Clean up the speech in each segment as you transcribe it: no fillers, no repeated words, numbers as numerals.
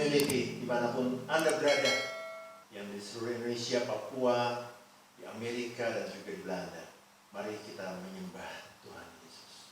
community dimanapun Anda berada, yang di seluruh Indonesia, Papua, di Amerika, dan juga di Belanda. Mari kita menyembah Tuhan Yesus.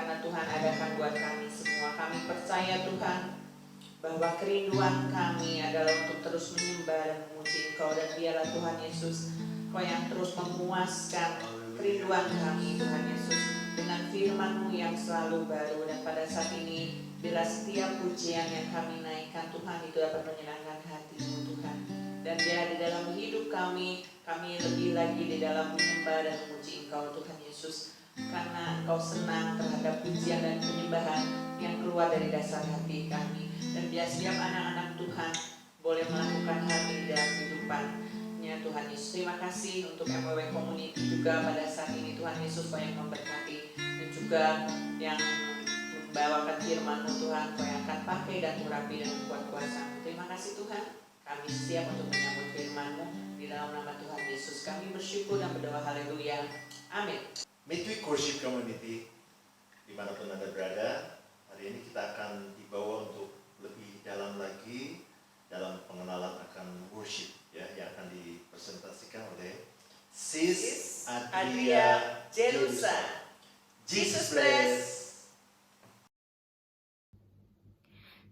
karena Tuhan adakan buat kami semua. Kami percaya Tuhan bahwa kerinduan kami adalah untuk terus menyembah dan memuji Engkau, dan biarlah Tuhan Yesus Kau yang terus memuaskan kerinduan kami Tuhan Yesus dengan firman-Mu yang selalu baru. Dan pada saat ini bila setiap pujian yang kami naikkan Tuhan itu dapat menyenangkan hati-Mu Tuhan, dan biar di dalam hidup kami lebih lagi di dalam menyembah dan memuji Engkau Tuhan Yesus, karena Engkau senang terhadap pujian dan penyembahan yang keluar dari dasar hati kami. Dan biar setiap anak-anak Tuhan boleh melakukan hal ini dalam kehidupannya Tuhan Yesus. Terima kasih untuk MWW Community juga pada saat ini Tuhan Yesus, Kau yang memberkati, dan juga yang membawakan firman-Mu Tuhan, Kau yang akan pakai dan urapi dan kuat kuasa-Mu. Terima kasih Tuhan, kami siap untuk menyambut firman-Mu di dalam nama Tuhan Yesus. Kami bersyukur dan berdoa, haleluya, amin. Midweek Worship Community, dimanapun Anda berada, hari ini kita akan dibawa untuk lebih dalam lagi dalam pengenalan akan worship, ya, yang akan dipresentasikan oleh Sis Adria Jerusa. Jesus bless.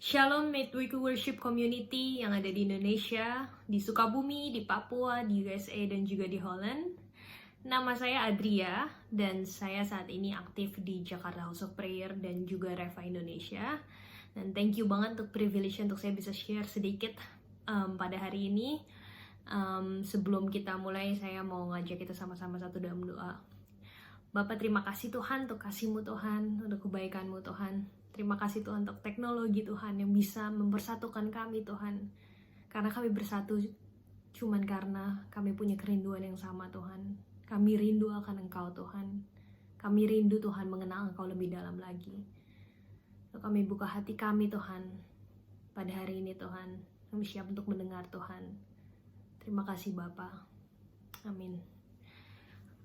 Shalom Midweek Worship Community yang ada di Indonesia, di Sukabumi, di Papua, di USA, dan juga di Holland. Nama saya Adria, dan saya saat ini aktif di Jakarta House of Prayer dan juga Reva Indonesia. Dan thank you banget untuk privilege untuk saya bisa share sedikit pada hari ini. Sebelum kita mulai, saya mau ngajak kita sama-sama satu dalam doa. Bapak, terima kasih Tuhan untuk kasih-Mu Tuhan, untuk kebaikan-Mu Tuhan. Terima kasih Tuhan untuk teknologi Tuhan yang bisa mempersatukan kami Tuhan. Karena kami bersatu cuman karena kami punya kerinduan yang sama Tuhan. Kami rindu akan Engkau Tuhan. Kami rindu Tuhan mengenal Engkau lebih dalam lagi. Kami buka hati kami Tuhan pada hari ini Tuhan. Kami siap untuk mendengar Tuhan. Terima kasih Bapa. Amin.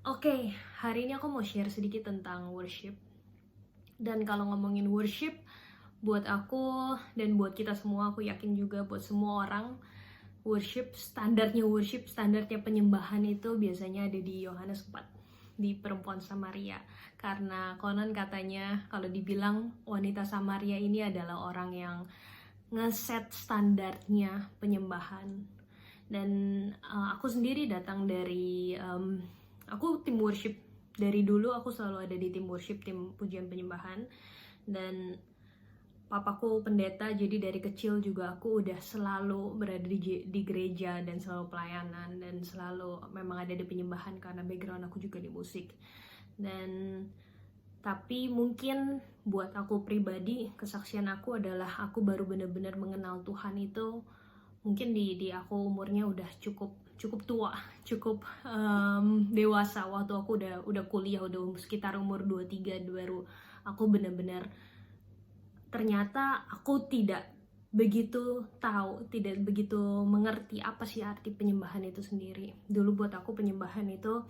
Oke, hari ini aku mau share sedikit tentang worship. Dan kalau ngomongin worship, buat aku dan buat kita semua, aku yakin juga buat semua orang, standarnya penyembahan itu biasanya ada di Yohanes 4, di perempuan Samaria. Karena konon katanya kalau dibilang wanita Samaria ini adalah orang yang ngeset standarnya penyembahan. Dan aku sendiri datang dari aku tim worship dari dulu. Aku selalu ada di tim worship, tim pujian penyembahan, dan papaku pendeta, jadi dari kecil juga aku udah selalu berada di gereja dan selalu pelayanan dan selalu memang ada di penyembahan karena background aku juga di musik. Dan tapi mungkin buat aku pribadi, kesaksian aku adalah aku baru benar-benar mengenal Tuhan itu mungkin di aku umurnya udah cukup tua, cukup dewasa. Waktu aku udah kuliah, udah sekitar umur 23, baru aku benar-benar ternyata aku tidak begitu tahu, tidak begitu mengerti apa sih arti penyembahan itu sendiri. Dulu buat aku penyembahan itu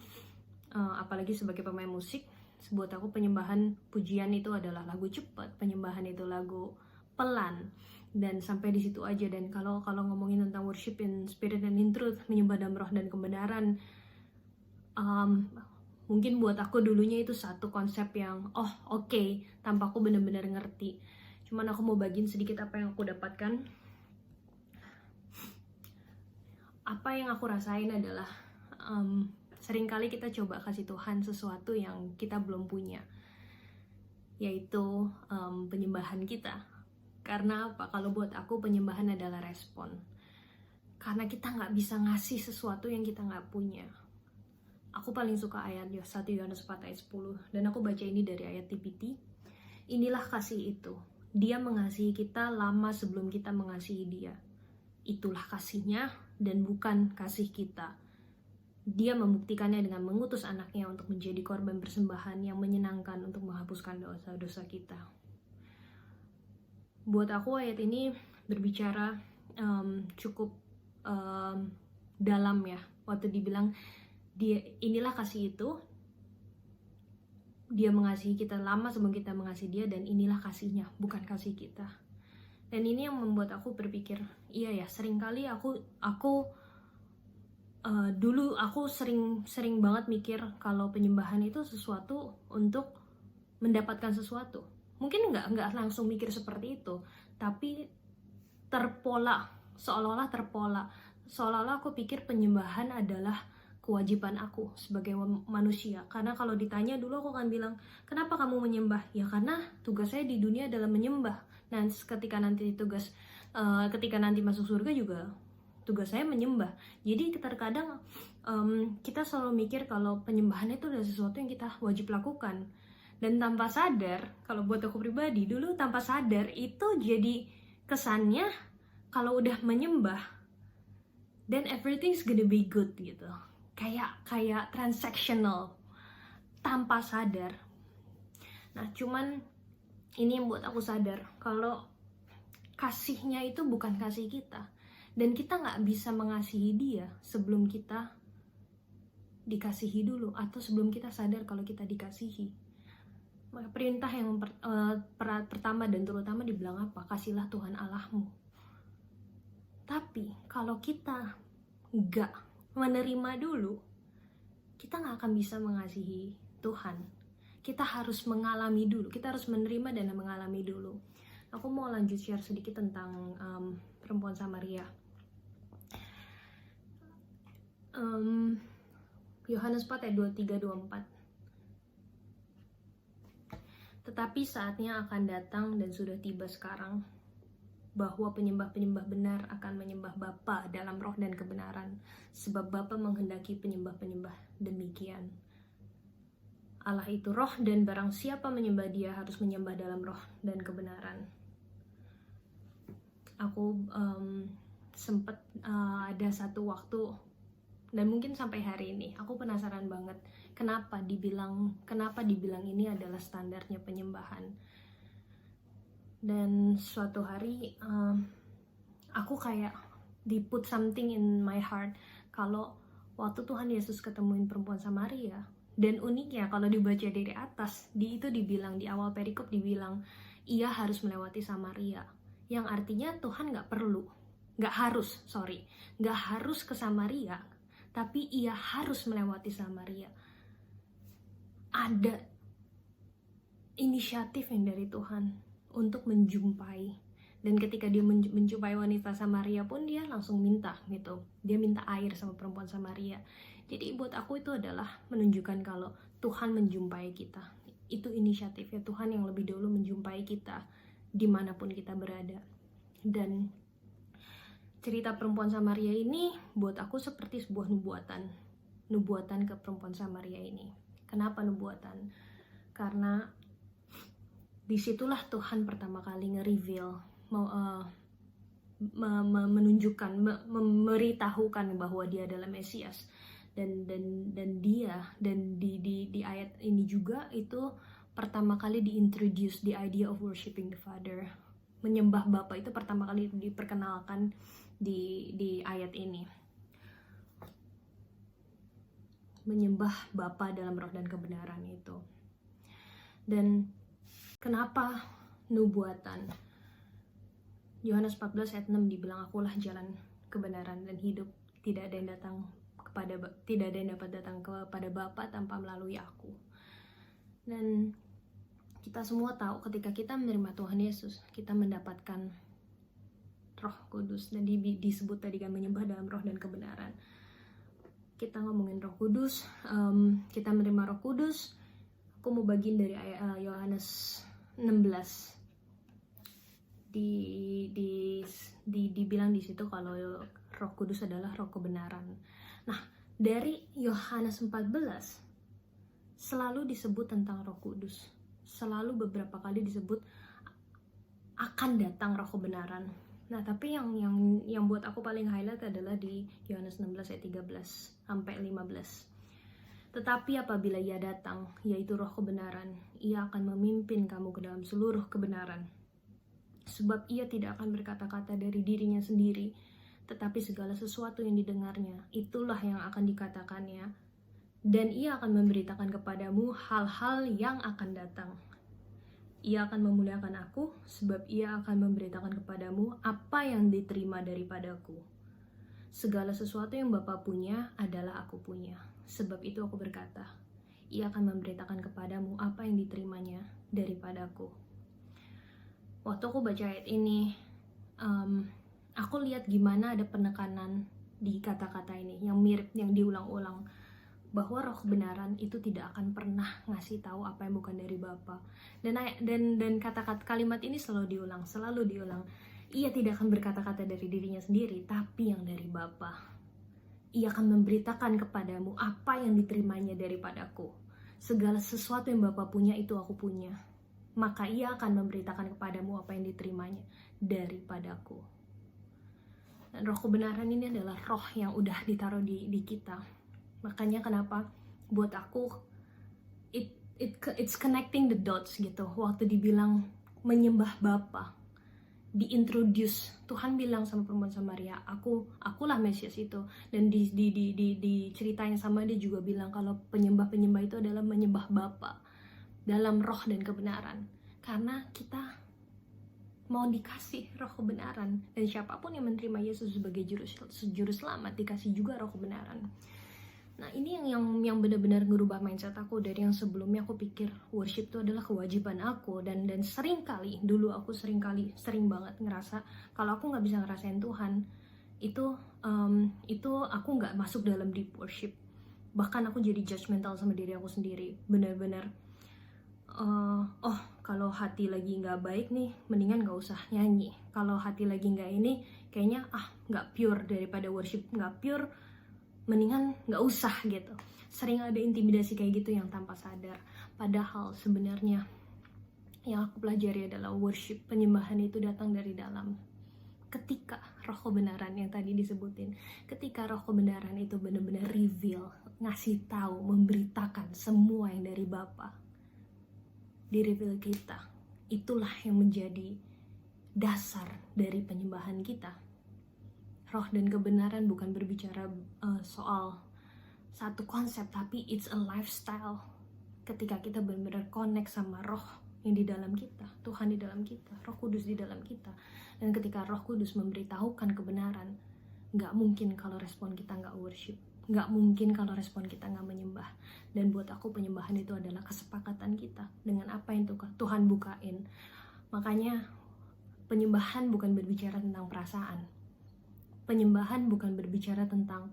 apalagi sebagai pemain musik, buat aku penyembahan pujian itu adalah lagu cepat, penyembahan itu lagu pelan, dan sampai di situ aja. Dan kalau ngomongin tentang worship in spirit and in truth, menyembah dalam roh dan kebenaran, mungkin buat aku dulunya itu satu konsep yang oke, tanpa aku benar-benar ngerti. Cuman aku mau bagiin sedikit apa yang aku dapatkan. Apa yang aku rasain adalah seringkali kita coba kasih Tuhan sesuatu yang kita belum punya, yaitu penyembahan kita. Karena apa? Kalau buat aku penyembahan adalah respon. Karena kita nggak bisa ngasih sesuatu yang kita nggak punya. Aku paling suka ayat 1 Yohanes 4 ayat 10, dan aku baca ini dari ayat TPT. Inilah kasih itu, Dia mengasihi kita lama sebelum kita mengasihi Dia. Itulah kasihnya, dan bukan kasih kita. Dia membuktikannya dengan mengutus anaknya untuk menjadi korban persembahan yang menyenangkan untuk menghapuskan dosa-dosa kita. Buat aku ayat ini berbicara cukup dalam ya. Waktu dibilang inilah kasih itu, Dia mengasihi kita lama sebelum kita mengasihi Dia, dan inilah kasihnya, bukan kasih kita. Dan ini yang membuat aku berpikir, iya ya, seringkali dulu aku sering banget mikir kalau penyembahan itu sesuatu untuk mendapatkan sesuatu. Mungkin nggak langsung mikir seperti itu, tapi terpola, seolah-olah terpola, seolah-olah aku pikir penyembahan adalah kewajiban aku sebagai manusia. Karena kalau ditanya dulu aku akan bilang, kenapa kamu menyembah? Ya karena tugas saya di dunia adalah menyembah. Nah ketika nanti masuk surga juga tugas saya menyembah. Jadi terkadang kita selalu mikir kalau penyembahan itu adalah sesuatu yang kita wajib lakukan. Dan tanpa sadar, kalau buat aku pribadi dulu tanpa sadar itu jadi kesannya kalau udah menyembah then everything's gonna be good gitu. Kayak transactional tanpa sadar. Nah cuman ini yang buat aku sadar kalau kasihnya itu bukan kasih kita, dan kita nggak bisa mengasihi dia sebelum kita dikasihi dulu, atau sebelum kita sadar kalau kita dikasihi. Maka perintah yang pertama dan terutama dibilang apa? Kasihlah Tuhan Allahmu. Tapi kalau kita nggak menerima dulu, kita nggak akan bisa mengasihi Tuhan. Kita harus mengalami dulu, kita harus menerima dan mengalami dulu. Aku mau lanjut share sedikit tentang perempuan Samaria. Yohanes 4 ayat 23-24. Tetapi saatnya akan datang dan sudah tiba sekarang, bahwa penyembah-penyembah benar akan menyembah Bapa dalam roh dan kebenaran, sebab Bapa menghendaki penyembah-penyembah demikian. Allah itu roh, dan barang siapa menyembah dia harus menyembah dalam roh dan kebenaran. Aku sempat ada satu waktu, dan mungkin sampai hari ini aku penasaran banget kenapa dibilang ini adalah standarnya penyembahan. Dan suatu hari aku kayak put something in my heart kalau waktu Tuhan Yesus ketemuin perempuan Samaria, dan uniknya kalau dibaca dari atas itu dibilang di awal perikop dibilang ia harus melewati Samaria, yang artinya Tuhan nggak harus ke Samaria, tapi ia harus melewati Samaria. Ada inisiatif yang dari Tuhan untuk menjumpai, dan ketika dia menjumpai wanita Samaria pun dia langsung minta gitu, dia minta air sama perempuan Samaria. Jadi buat aku itu adalah menunjukkan kalau Tuhan menjumpai kita, itu inisiatifnya Tuhan yang lebih dulu menjumpai kita dimanapun kita berada. Dan cerita perempuan Samaria ini buat aku seperti sebuah nubuatan ke perempuan Samaria ini. Kenapa nubuatan? Karena disitulah Tuhan pertama kali nge-reveal, menunjukkan, memberitahukan bahwa dia adalah Mesias. Dan di ayat ini juga itu pertama kali diintroduce the idea of worshiping the Father. Menyembah Bapa itu pertama kali diperkenalkan di ayat ini. Menyembah Bapa dalam roh dan kebenaran itu. Dan kenapa nubuatan? Yohanes 14 ayat 6 dibilang, akulah jalan, kebenaran dan hidup. Tidak ada yang dapat datang kepada Bapa tanpa melalui aku. Dan kita semua tahu ketika kita menerima Tuhan Yesus, kita mendapatkan Roh Kudus, dan disebut tadi kan menyembah dalam roh dan kebenaran. Kita ngomongin Roh Kudus, kita menerima Roh Kudus. Aku mau bagiin dari Yohanes 16. Dibilang di situ kalau Roh Kudus adalah Roh kebenaran. Nah, dari Yohanes 14 selalu disebut tentang Roh Kudus. Selalu beberapa kali disebut akan datang Roh kebenaran. Nah, tapi yang buat aku paling highlight adalah di Yohanes 16 ayat 13 sampai 15. Tetapi apabila ia datang, yaitu Roh kebenaran, ia akan memimpin kamu ke dalam seluruh kebenaran. Sebab ia tidak akan berkata-kata dari dirinya sendiri, tetapi segala sesuatu yang didengarnya, itulah yang akan dikatakannya. Dan ia akan memberitakan kepadamu hal-hal yang akan datang. Ia akan memuliakan aku, sebab ia akan memberitakan kepadamu apa yang diterima daripadaku. Segala sesuatu yang Bapa punya adalah aku punya. Sebab itu aku berkata, Ia akan memberitakan kepadamu apa yang diterimanya daripadaku. Waktu aku baca ayat ini, aku lihat gimana ada penekanan di kata-kata ini yang mirip, yang diulang-ulang, bahwa roh kebenaran itu tidak akan pernah ngasih tahu apa yang bukan dari Bapa. Dan kata-kata kalimat ini selalu diulang. Ia tidak akan berkata-kata dari dirinya sendiri, tapi yang dari Bapa. Ia akan memberitakan kepadamu apa yang diterimanya daripadaku. Segala sesuatu yang Bapa punya itu aku punya. Maka ia akan memberitakan kepadamu apa yang diterimanya daripadaku. Dan roh kebenaran ini adalah roh yang udah ditaruh di kita. Makanya kenapa buat aku it's connecting the dots gitu. Waktu dibilang menyembah Bapa, diintroduce, Tuhan bilang sama perempuan Samaria, akulah Mesias itu. Dan diceritain sama dia juga bilang kalau penyembah itu adalah menyembah Bapa dalam roh dan kebenaran. Karena kita mau dikasih roh kebenaran, dan siapapun yang menerima Yesus sebagai juru selamat dikasih juga roh kebenaran. Nah, ini yang benar-benar ngerubah mindset aku. Dari yang sebelumnya aku pikir worship itu adalah kewajiban aku, dan sering banget ngerasa kalau aku nggak bisa ngerasain Tuhan, itu aku nggak masuk dalam deep worship. Bahkan aku jadi judgmental sama diri aku sendiri, benar-benar kalau hati lagi nggak baik nih, mendingan nggak usah nyanyi. Kalau hati lagi nggak ini, kayaknya nggak pure, daripada worship nggak pure, mendingan nggak usah gitu. Sering ada intimidasi kayak gitu yang tanpa sadar. Padahal sebenarnya yang aku pelajari adalah worship, penyembahan itu datang dari dalam. Ketika roh kebenaran yang tadi disebutin, ketika roh kebenaran itu benar-benar reveal, ngasih tahu, memberitakan semua yang dari Bapa, di reveal kita, itulah yang menjadi dasar dari penyembahan kita. Roh dan kebenaran bukan berbicara soal satu konsep, tapi it's a lifestyle. Ketika kita benar-benar connect sama roh yang di dalam kita, Tuhan di dalam kita, Roh Kudus di dalam kita. Dan ketika Roh Kudus memberitahukan kebenaran, gak mungkin kalau respon kita gak worship, gak mungkin kalau respon kita gak menyembah. Dan buat aku penyembahan itu adalah kesepakatan kita dengan apa yang Tuhan bukain. Makanya penyembahan bukan berbicara tentang perasaan. Penyembahan bukan berbicara tentang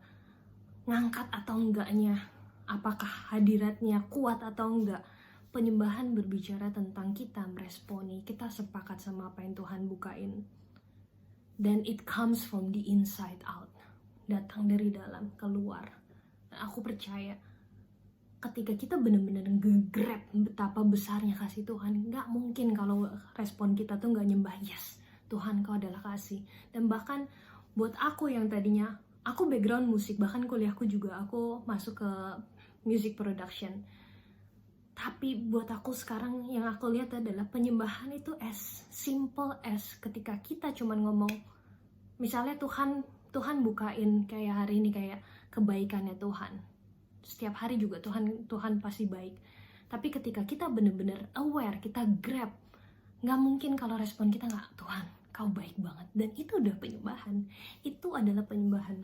ngangkat atau enggaknya, apakah hadiratnya kuat atau enggak. Penyembahan berbicara tentang kita meresponi, kita sepakat sama apa yang Tuhan bukain. Dan it comes from the inside out, datang dari dalam keluar. Dan aku percaya ketika kita benar-benar nge-grab betapa besarnya kasih Tuhan, gak mungkin kalau respon kita tuh gak nyembah, yes Tuhan kau adalah kasih. Dan bahkan buat aku yang tadinya, aku background musik, bahkan kuliahku juga aku masuk ke music production. Tapi buat aku sekarang yang aku lihat adalah penyembahan itu as simple as ketika kita cuman ngomong, misalnya Tuhan bukain kayak hari ini, kayak kebaikannya Tuhan. Setiap hari juga Tuhan pasti baik. Tapi ketika kita benar-benar aware, kita grab, gak mungkin kalau respon kita gak, Tuhan kau baik banget. Dan itu udah penyembahan. Itu adalah penyembahan.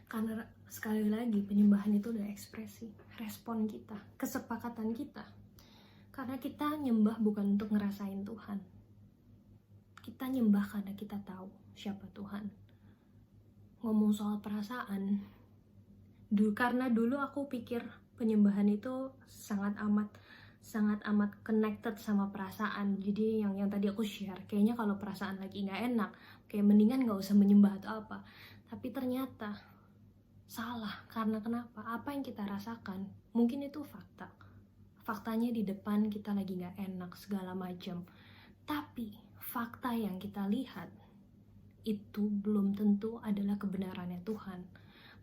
Karena sekali lagi penyembahan itu udah ekspresi, respon kita, kesepakatan kita. Karena kita nyembah bukan untuk ngerasain Tuhan. Kita nyembah karena kita tahu siapa Tuhan. Ngomong soal perasaan, karena dulu aku pikir penyembahan itu sangat amat connected sama perasaan. Jadi yang tadi aku share, kayaknya kalau perasaan lagi nggak enak, kayak mendingan nggak usah menyembah atau apa. Tapi ternyata salah. Karena kenapa? Apa yang kita rasakan mungkin itu faktanya di depan kita lagi nggak enak segala macam, tapi fakta yang kita lihat itu belum tentu adalah kebenarannya Tuhan.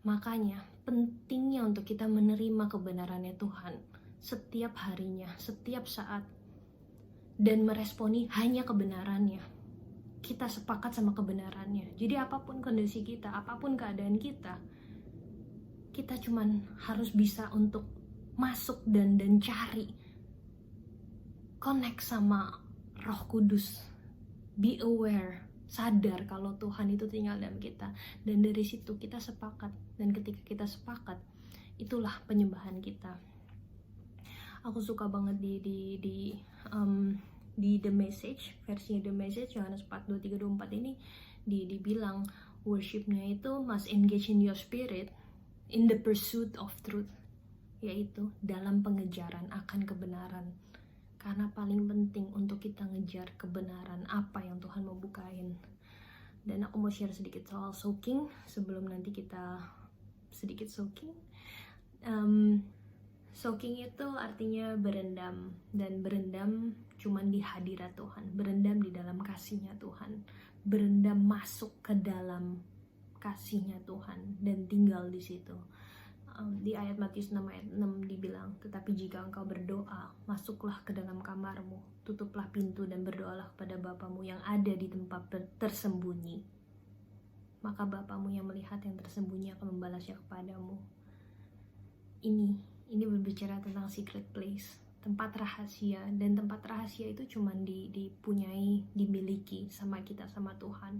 Makanya pentingnya untuk kita menerima kebenarannya Tuhan setiap harinya, setiap saat, dan meresponi hanya kebenarannya. Kita sepakat sama kebenarannya. Jadi apapun kondisi kita, apapun keadaan kita cuman harus bisa untuk masuk dan cari, connect sama Roh Kudus, be aware, sadar kalau Tuhan itu tinggal dalam kita. Dan dari situ kita sepakat. Dan ketika kita sepakat, itulah penyembahan kita. Aku suka banget di The Message, versinya The Message Yohanes 4:23-24 ini dibilang worshipnya itu must engage in your spirit in the pursuit of truth, yaitu dalam pengejaran akan kebenaran. Karena paling penting untuk kita ngejar kebenaran apa yang Tuhan mau bukain. Dan aku mau share sedikit soal soaking sebelum nanti kita sedikit soaking. Soaking itu artinya berendam, dan berendam cuman di hadirat Tuhan, berendam di dalam kasihnya Tuhan, berendam masuk ke dalam kasihnya Tuhan dan tinggal di situ. Di ayat Matius 6 ayat 6 dibilang, tetapi jika engkau berdoa, masuklah ke dalam kamarmu, tutuplah pintu dan berdoalah kepada Bapamu yang ada di tempat tersembunyi. Maka Bapamu yang melihat yang tersembunyi akan membalasnya kepadamu. Ini berbicara tentang secret place, tempat rahasia, dan tempat rahasia itu cuma dipunyai, dimiliki sama kita, sama Tuhan.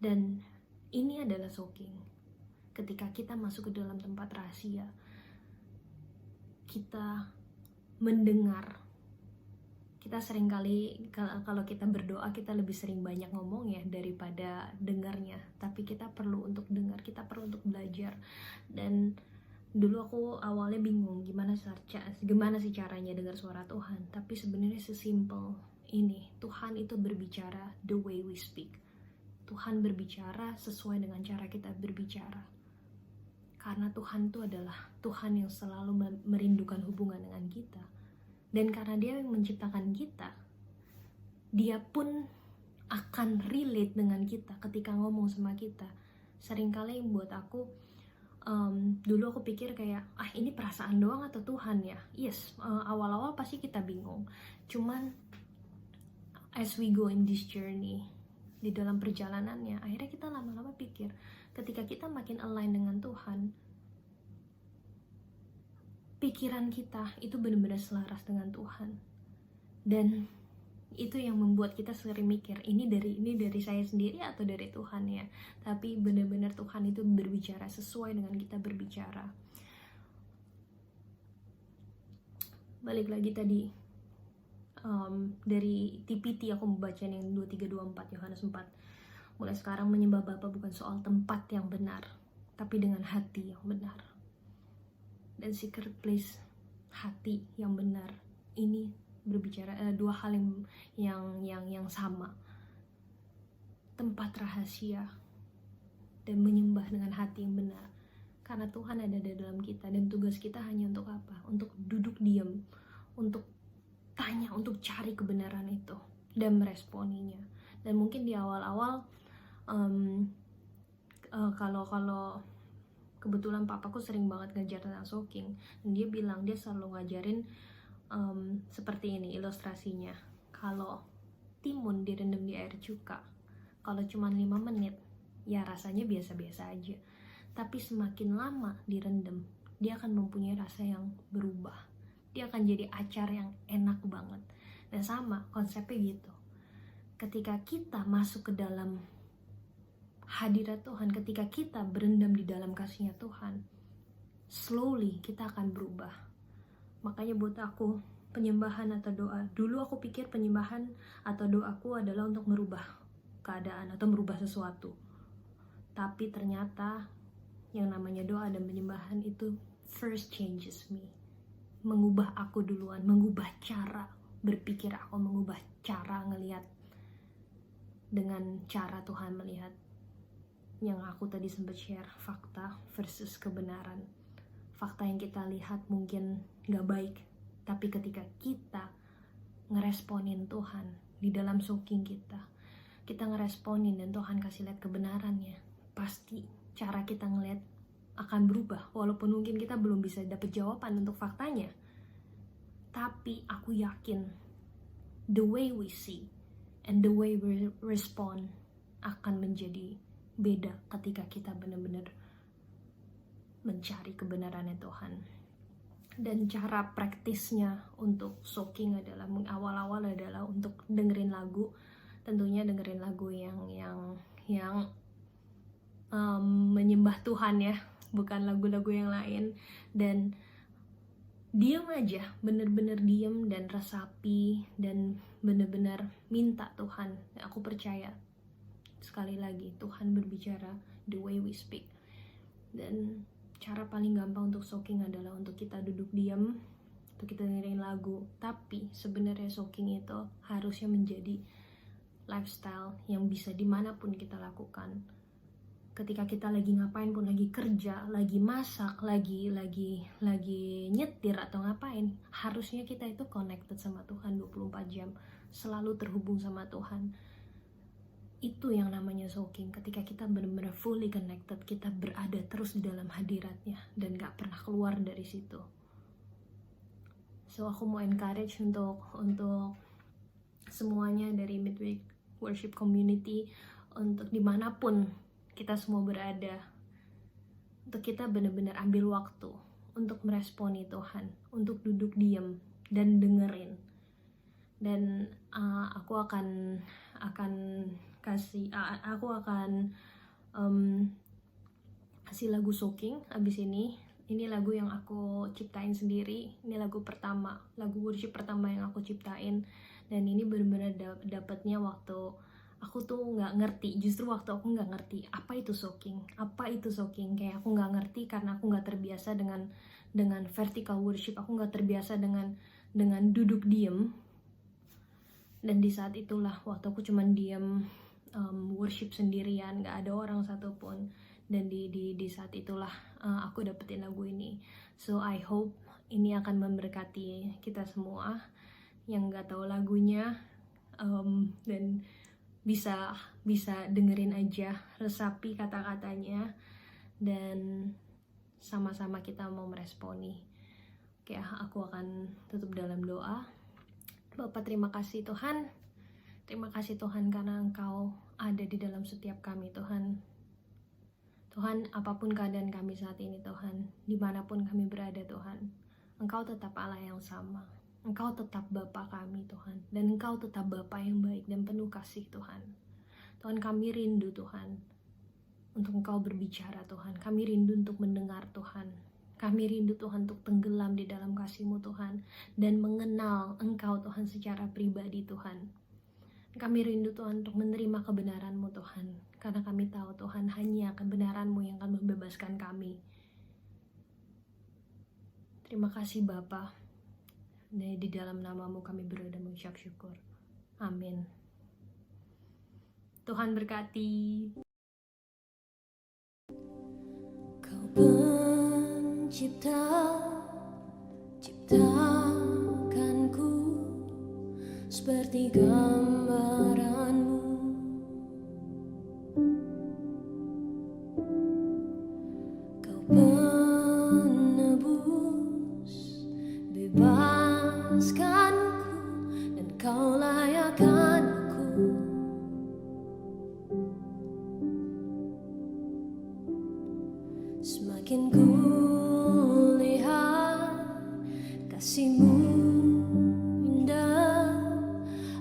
Dan ini adalah soaking. Ketika kita masuk ke dalam tempat rahasia, kita mendengar. Kita seringkali kalau kita berdoa, kita lebih sering banyak ngomong ya daripada dengarnya. Tapi kita perlu untuk dengar, kita perlu untuk belajar. Dan dulu aku awalnya bingung gimana sih caranya dengar suara Tuhan. Tapi sebenarnya sesimpel ini. Tuhan itu berbicara the way we speak. Tuhan berbicara sesuai dengan cara kita berbicara. Karena Tuhan itu adalah Tuhan yang selalu merindukan hubungan dengan kita. Dan karena Dia yang menciptakan kita, Dia pun akan relate dengan kita ketika ngomong sama kita. Seringkali buat aku, dulu aku pikir kayak, ini perasaan doang atau Tuhan ya? Yes, awal-awal pasti kita bingung. Cuman, as we go in this journey, di dalam perjalanannya, akhirnya kita lama-lama pikir, ketika kita makin align dengan Tuhan, pikiran kita itu benar-benar selaras dengan Tuhan. Dan itu yang membuat kita sering mikir, ini dari saya sendiri atau dari Tuhan ya. Tapi benar-benar Tuhan itu berbicara sesuai dengan kita berbicara. Balik lagi tadi, dari TPT aku membaca yang 23-24 Yohanes 4. Mulai sekarang menyembah Bapa bukan soal tempat yang benar, tapi dengan hati yang benar. Dan secret place, hati yang benar, ini berbicara dua hal yang sama. Tempat rahasia dan menyembah dengan hati yang benar. Karena Tuhan ada di dalam kita, dan tugas kita hanya untuk apa? Untuk duduk diam, untuk tanya, untuk cari kebenaran itu dan meresponinya. Dan mungkin di awal-awal kalau kebetulan papaku sering banget ngajar tentang soaking, dan dia bilang dia selalu ngajarin seperti ini ilustrasinya. Kalau timun direndam di air cuka, kalau cuma 5 menit ya rasanya biasa-biasa aja. Tapi semakin lama direndam, dia akan mempunyai rasa yang berubah. Dia akan jadi acar yang enak banget. Dan sama konsepnya gitu. Ketika kita masuk ke dalam hadirat Tuhan, ketika kita berendam di dalam kasihnya Tuhan, slowly kita akan berubah. Makanya buat aku, penyembahan atau doa, dulu aku pikir penyembahan atau doaku adalah untuk merubah keadaan atau merubah sesuatu. Tapi ternyata yang namanya doa dan penyembahan itu first changes me, mengubah aku duluan, mengubah cara berpikir aku, mengubah cara ngelihat dengan cara Tuhan melihat. Yang aku tadi sempat share, fakta versus kebenaran. Fakta yang kita lihat mungkin gak baik, tapi ketika kita ngeresponin Tuhan di dalam soaking kita ngeresponin dan Tuhan kasih lihat kebenarannya, pasti cara kita ngelihat akan berubah. Walaupun mungkin kita belum bisa dapet jawaban untuk faktanya, tapi aku yakin the way we see and the way we respond akan menjadi beda ketika kita benar-benar mencari kebenarannya Tuhan. Dan cara praktisnya untuk soaking adalah, awal-awal adalah untuk dengerin lagu. Tentunya dengerin lagu yang menyembah Tuhan ya, bukan lagu-lagu yang lain. Dan diam aja, bener-bener diam dan resapi dan bener-bener minta Tuhan. Aku percaya sekali lagi Tuhan berbicara the way we speak. Dan cara paling gampang untuk soaking adalah untuk kita duduk diam, untuk kita dengerin lagu. Tapi sebenarnya soaking itu harusnya menjadi lifestyle yang bisa dimanapun kita lakukan. Ketika kita lagi ngapain pun, lagi kerja, lagi masak, lagi nyetir atau ngapain, harusnya kita itu connected sama Tuhan 24 jam, selalu terhubung sama Tuhan. Itu yang namanya soaking. Ketika kita benar-benar fully connected, kita berada terus di dalam hadiratnya dan gak pernah keluar dari situ. So aku mau encourage untuk semuanya dari Midweek Worship Community, untuk dimanapun kita semua berada, untuk kita benar-benar ambil waktu untuk meresponi Tuhan, untuk duduk diam dan dengerin. Dan aku akan kasih lagu soaking abis ini. Ini lagu yang aku ciptain sendiri. Ini lagu pertama, lagu worship pertama yang aku ciptain. Dan ini benar-benar dapatnya waktu aku tuh nggak ngerti, justru waktu aku nggak ngerti apa itu soaking, kayak aku nggak ngerti karena aku nggak terbiasa dengan vertical worship, aku nggak terbiasa dengan duduk diem. Dan di saat itulah waktu aku cuman diem worship sendirian, nggak ada orang satupun, dan di saat itulah aku dapetin lagu ini. So I hope ini akan memberkati kita semua yang nggak tahu lagunya, dan bisa dengerin aja, resapi kata-katanya, dan sama-sama kita mau meresponi. Oke, aku akan tutup dalam doa. Bapak, terima kasih Tuhan. Terima kasih Tuhan karena Engkau ada di dalam setiap kami Tuhan. Tuhan, apapun keadaan kami saat ini Tuhan, dimanapun kami berada Tuhan, Engkau tetap Allah yang sama. Engkau tetap Bapa kami Tuhan, dan Engkau tetap Bapa yang baik dan penuh kasih Tuhan. Tuhan, kami rindu Tuhan untuk Engkau berbicara Tuhan. Kami rindu untuk mendengar Tuhan. Kami rindu Tuhan untuk tenggelam di dalam kasih-Mu Tuhan, dan mengenal Engkau Tuhan secara pribadi Tuhan. Kami rindu Tuhan untuk menerima kebenaran-Mu Tuhan, karena kami tahu Tuhan hanya kebenaran-Mu yang akan membebaskan kami. Terima kasih Bapa. Di dalam nama-Mu kami berdoa dan mengucap syukur. Amin. Tuhan berkati. Kau pencipta, ciptakanku seperti gambaran-Mu. Kau penebus, bebaskanku, dan Kau layakkan aku. Semakin ku lihat kasih-Mu indah,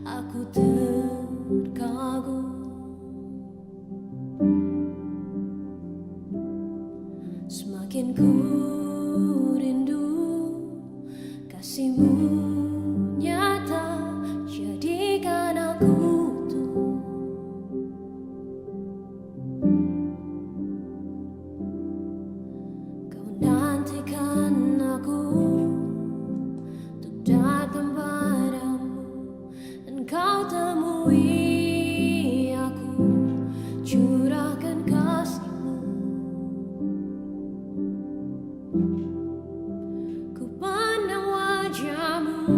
aku terkagum. Semakin ku rindu kasih-Mu nyata, jadikan aku utuh. Kau nantikan aku untuk datang padamu, dan Kau temui aku, curahkan kasih-Mu. Ku pandang wajah-Mu,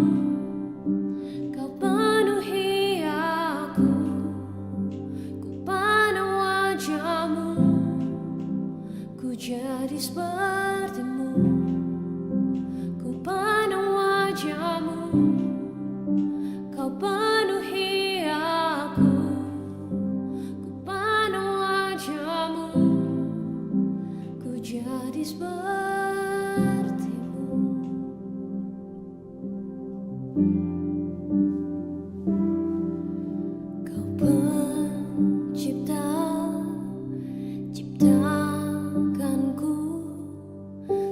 Kau penuhi aku. Ku pandang wajah-Mu, ku jadi seperti-Mu. Ku pandang wajah-Mu, Kau penuhi aku. Ku pandang wajah-Mu, ku jadi seperti-Mu. Kau pencipta, ciptakanku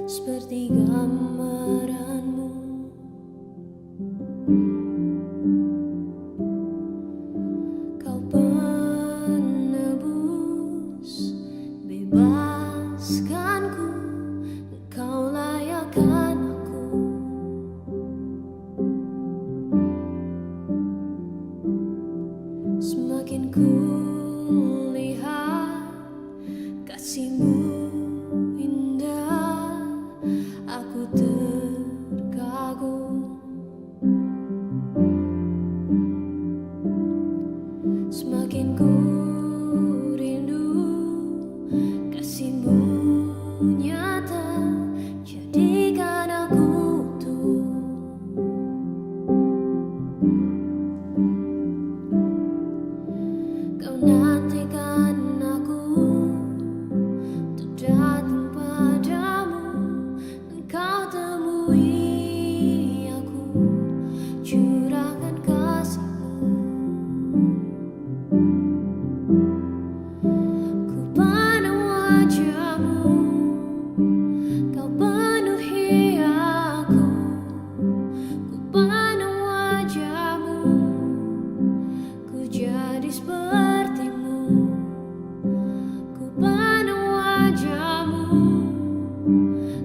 seperti gambaran-Mu. bebaskanku, Engkau layakkan aku. Semakin ku lihat kasih-Mu indah, aku terkagum. Semakin ku rindu kasih-Mu nyata, jadikan aku utuh. Kau nantikan aku untuk datang padamu, dan Kau temui aku, curahkan kasih-Mu. Ku pandang wajah-Mu, Kau penuhi aku. Ku pandang wajah-Mu, ku jadi seperti-Mu. Ku pandang wajah-Mu,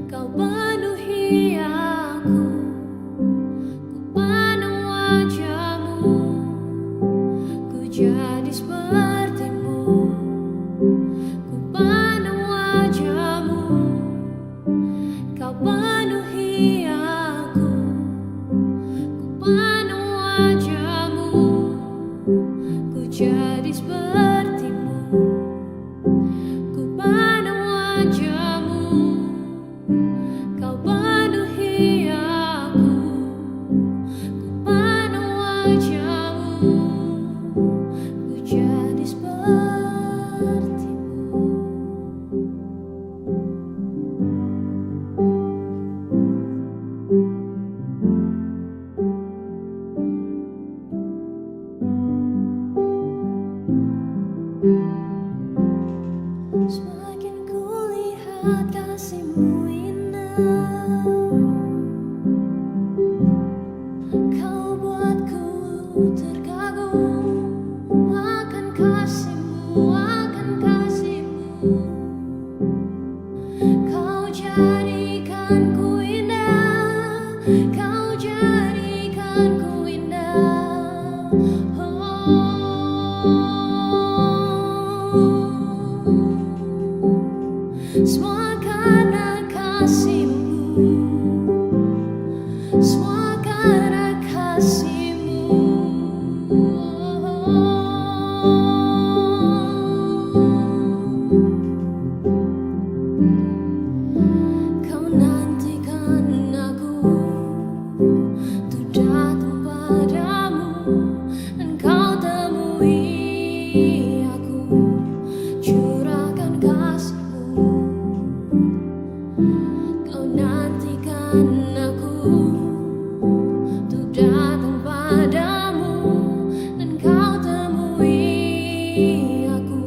Kau penuhi aku. Ku pandang wajah-Mu, ku jadi seperti-Mu. Ku pandang wajah-Mu, Kau penuhi aku. Ku pandang wajah-Mu, ku jadi seperti-Mu. Ku pandang wajah-Mu, Kau penuhi aku. Ku pandang wajah-Mu, ku jadi seperti-Mu. Semakin ku lihat kasih-Mu indah, Kau buatku terkagum akan kasih-Mu, akan kasih-Mu. Kau jadikan ku indah, Kau jadikan ku indah. Semua karena kasih-Mu, semua karena kasih-Mu. Kau nantikan aku untuk datang padamu, dan Kau temui aku, curahkan kasih-Mu. Kau nantikan aku untuk datang padamu, dan Kau temui aku,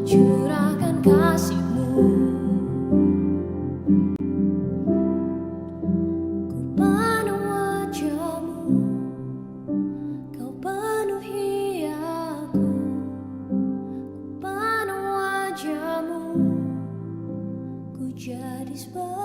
curahkan kasih-Mu. Ku pandang wajah-Mu, Kau penuhi aku. Ku pandang wajah-Mu, ku jadi seperti-Mu.